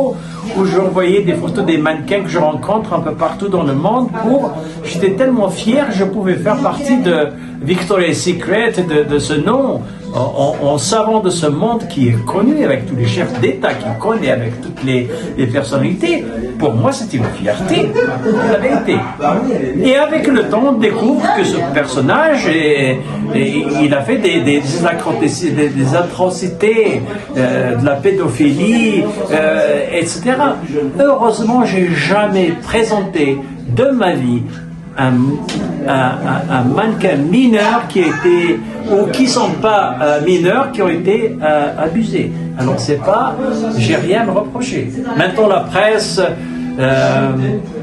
photos où je envoyais des photos des mannequins que je rencontre un peu partout dans le monde. J'étais tellement fier, je pouvais faire partie de Victoria's Secret, de ce nom, en savant de ce monde qui est connu avec tous les chefs d'État, qui connaît avec toutes les personnalités. Pour moi, c'était une fierté, la vérité. Et avec le temps, on découvre que ce personnage, il a fait des atrocités, de la pédophilie, etc. Heureusement, j'ai jamais présenté de ma vie un mannequin mineur qui a été, ou qui ne sont pas mineurs, qui ont été abusés. Alors j'ai rien à me reprocher. Maintenant la presse,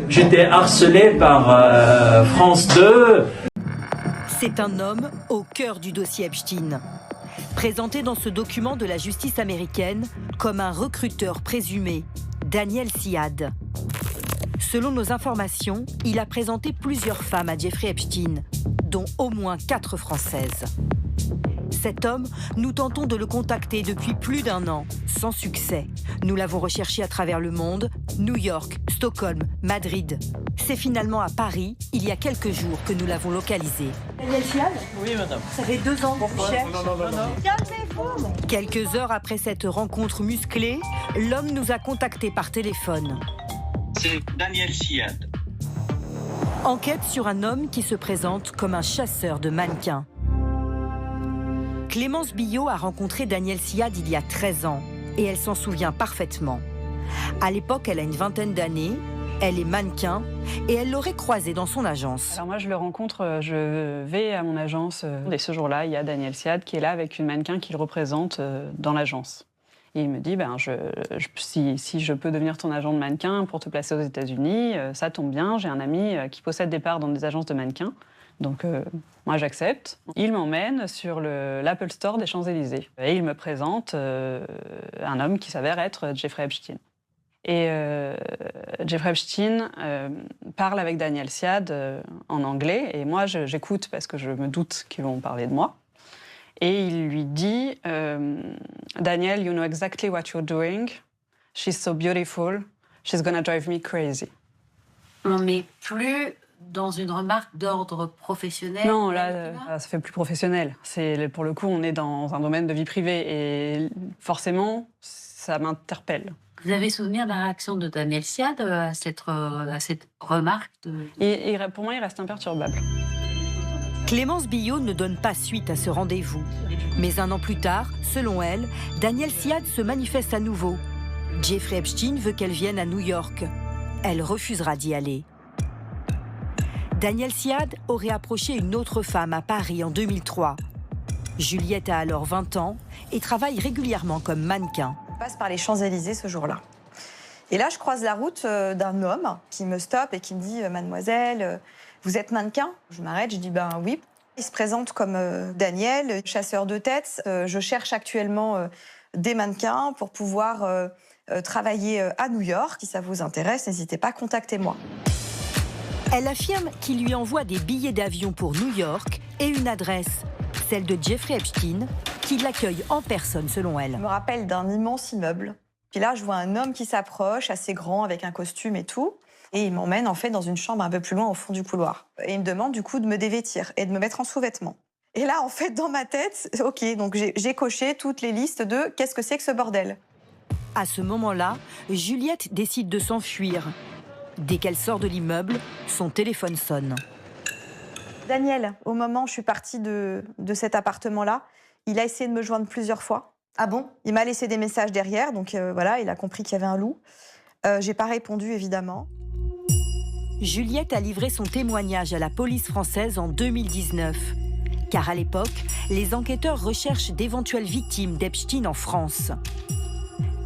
j'étais harcelé par France 2. C'est un homme au cœur du dossier Epstein. Présenté dans ce document de la justice américaine comme un recruteur présumé, Daniel Syad. Selon nos informations, il a présenté plusieurs femmes à Jeffrey Epstein, dont au moins 4 Françaises. Cet homme, nous tentons de le contacter depuis plus d'1 an, sans succès. Nous l'avons recherché à travers le monde, New York, Stockholm, Madrid. C'est finalement à Paris, il y a quelques jours, que nous l'avons localisé. Daniel Syad ? Oui, madame. Ça fait 2 ans qu'on vous cherche. Non. Calmez-vous. Quelques heures après cette rencontre musclée, l'homme nous a contactés par téléphone. C'est Daniel Syad. Enquête sur un homme qui se présente comme un chasseur de mannequins. Clémence Billot a rencontré Daniel Syad il y a 13 ans et elle s'en souvient parfaitement. À l'époque, elle a une vingtaine d'années, elle est mannequin et elle l'aurait croisé dans son agence. Alors moi, je le rencontre, je vais à mon agence et ce jour-là, il y a Daniel Syad qui est là avec une mannequin qu'il représente dans l'agence. Et il me dit, si je peux devenir ton agent de mannequin pour te placer aux États-Unis, ça tombe bien, j'ai un ami qui possède des parts dans des agences de mannequins. Donc moi j'accepte. Il m'emmène sur l'Apple Store des Champs-Élysées. Et il me présente un homme qui s'avère être Jeffrey Epstein. Et Jeffrey Epstein parle avec Daniel Syad en anglais. Et moi j'écoute parce que je me doute qu'ils vont parler de moi. Et il lui dit Daniel, you know exactly what you're doing. She's so beautiful. She's gonna drive me crazy. On n'est plus dans une remarque d'ordre professionnel. Non, là, ça fait plus professionnel. Pour le coup, on est dans un domaine de vie privée et forcément, ça m'interpelle. Vous avez souvenir de la réaction de Daniel Syad à cette remarque Pour moi, il reste imperturbable. Clémence Billot ne donne pas suite à ce rendez-vous. Mais 1 an plus tard, selon elle, Daniel Syad se manifeste à nouveau. Jeffrey Epstein veut qu'elle vienne à New York. Elle refusera d'y aller. Daniel Syad aurait approché une autre femme à Paris en 2003. Juliette a alors 20 ans et travaille régulièrement comme mannequin. On passe par les Champs-Élysées ce jour-là. Et là, je croise la route d'un homme qui me stoppe et qui me dit « Mademoiselle, vous êtes mannequin ?» Je m'arrête, je dis « Ben oui ». Il se présente comme Daniel, chasseur de têtes. Je cherche actuellement des mannequins pour pouvoir travailler à New York. Si ça vous intéresse, n'hésitez pas, contactez-moi. Elle affirme qu'il lui envoie des billets d'avion pour New York et une adresse, celle de Jeffrey Epstein, qui l'accueille en personne selon elle. Je me rappelle d'un immense immeuble. Puis là, je vois un homme qui s'approche, assez grand, avec un costume et tout. Et il m'emmène en fait dans une chambre un peu plus loin au fond du couloir. Et il me demande du coup de me dévêtir et de me mettre en sous-vêtements. Et là, en fait, dans ma tête, ok, donc j'ai coché toutes les listes de qu'est-ce que c'est que ce bordel. À ce moment-là, Juliette décide de s'enfuir. Dès qu'elle sort de l'immeuble, son téléphone sonne. Daniel, au moment où je suis partie de cet appartement-là, il a essayé de me joindre plusieurs fois. Ah bon? Il m'a laissé des messages derrière, donc voilà, il a compris qu'il y avait un loup. J'ai pas répondu, évidemment. Juliette a livré son témoignage à la police française en 2019. Car à l'époque, les enquêteurs recherchent d'éventuelles victimes d'Epstein en France.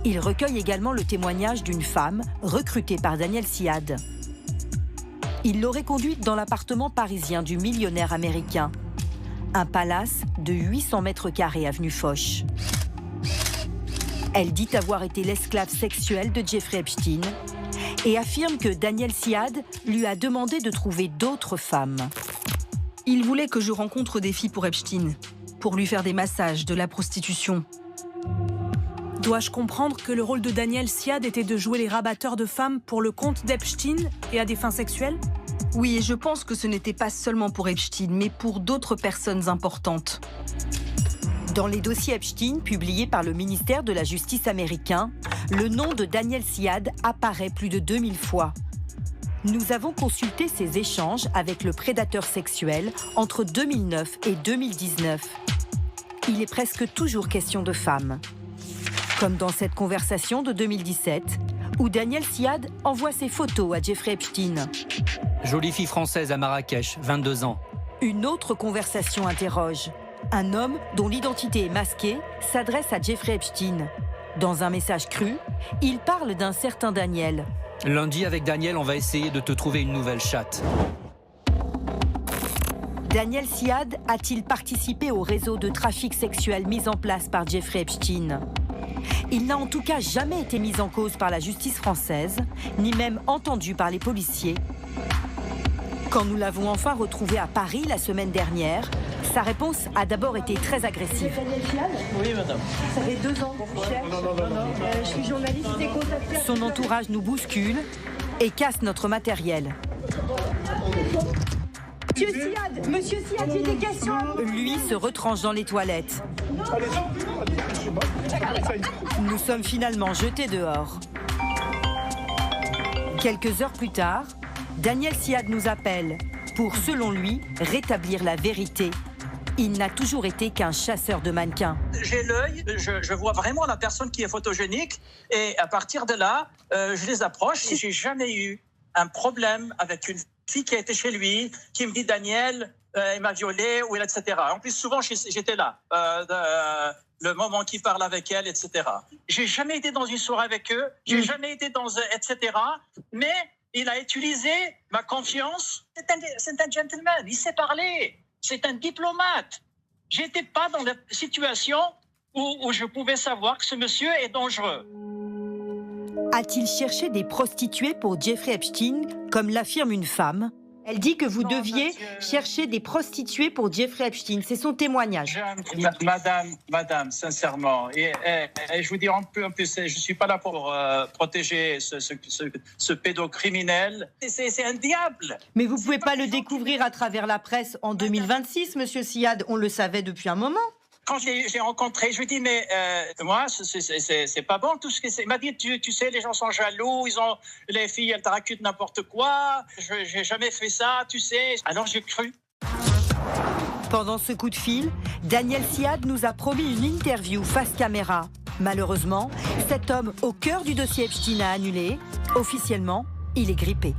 Ils recueillent également le témoignage d'une femme recrutée par Daniel Syad. Il l'aurait conduite dans l'appartement parisien du millionnaire américain. Un palace de 800 mètres carrés avenue Foch. Elle dit avoir été l'esclave sexuelle de Jeffrey Epstein et affirme que Daniel Syad lui a demandé de trouver d'autres femmes. Il voulait que je rencontre des filles pour Epstein, pour lui faire des massages, de la prostitution. Dois-je comprendre que le rôle de Daniel Siad était de jouer les rabatteurs de femmes pour le compte d'Epstein et à des fins sexuelles? Oui, et je pense que ce n'était pas seulement pour Epstein, mais pour d'autres personnes importantes. Dans les dossiers Epstein publiés par le ministère de la Justice américain, le nom de Daniel Siad apparaît plus de 2000 fois. Nous avons consulté ses échanges avec le prédateur sexuel entre 2009 et 2019. Il est presque toujours question de femmes. Comme dans cette conversation de 2017, où Daniel Siad envoie ses photos à Jeffrey Epstein. Jolie fille française à Marrakech, 22 ans. Une autre conversation interroge. Un homme dont l'identité est masquée s'adresse à Jeffrey Epstein. Dans un message cru, il parle d'un certain Daniel. Lundi, avec Daniel, on va essayer de te trouver une nouvelle chatte. Daniel Siad a-t-il participé au réseau de trafic sexuel mis en place par Jeffrey Epstein? Il n'a en tout cas jamais été mis en cause par la justice française, ni même entendu par les policiers. Quand nous l'avons enfin retrouvé à Paris la semaine dernière, sa réponse a d'abord été très agressive. Oui, madame. Ça fait 2 ans qu'on cherche. Je suis journaliste, j'ai contacté. Son entourage nous bouscule et casse notre matériel. Monsieur Siad, j'ai des questions. Lui se retranche dans les toilettes. Nous sommes finalement jetés dehors. Quelques heures plus tard, Daniel Siad nous appelle pour, selon lui, rétablir la vérité. Il n'a toujours été qu'un chasseur de mannequins. J'ai l'œil, je vois vraiment la personne qui est photogénique et à partir de là, je les approche. Et j'ai jamais eu un problème avec une fille qui a été chez lui, qui me dit Daniel, il m'a violée, ou etc. En plus, souvent, j'étais là, le moment qu'il parle avec elle, etc. J'ai jamais été dans une soirée avec eux, j'ai jamais été dans etc. Mais il a utilisé ma confiance. C'est un gentleman, il sait parler. C'est un diplomate. J'étais pas dans la situation où je pouvais savoir que ce monsieur est dangereux. A-t-il cherché des prostituées pour Jeffrey Epstein, comme l'affirme une femme? Elle dit que vous deviez chercher des prostituées pour Jeffrey Epstein. C'est son témoignage. Madame, sincèrement, et je vous dis en plus, je suis pas là pour protéger ce pédocriminel. C'est un diable. Mais vous pouvez pas le découvrir à travers la presse en 2026, monsieur Siad. On le savait depuis un moment. Quand j'ai rencontré, je lui ai dit, mais moi, c'est pas bon tout ce que c'est. Il m'a dit, tu sais, les gens sont jaloux, les filles, elles racontent n'importe quoi. J'ai jamais fait ça, tu sais. Alors j'ai cru. Pendant ce coup de fil, Daniel Siad nous a promis une interview face caméra. Malheureusement, cet homme au cœur du dossier Epstein a annulé. Officiellement, il est grippé.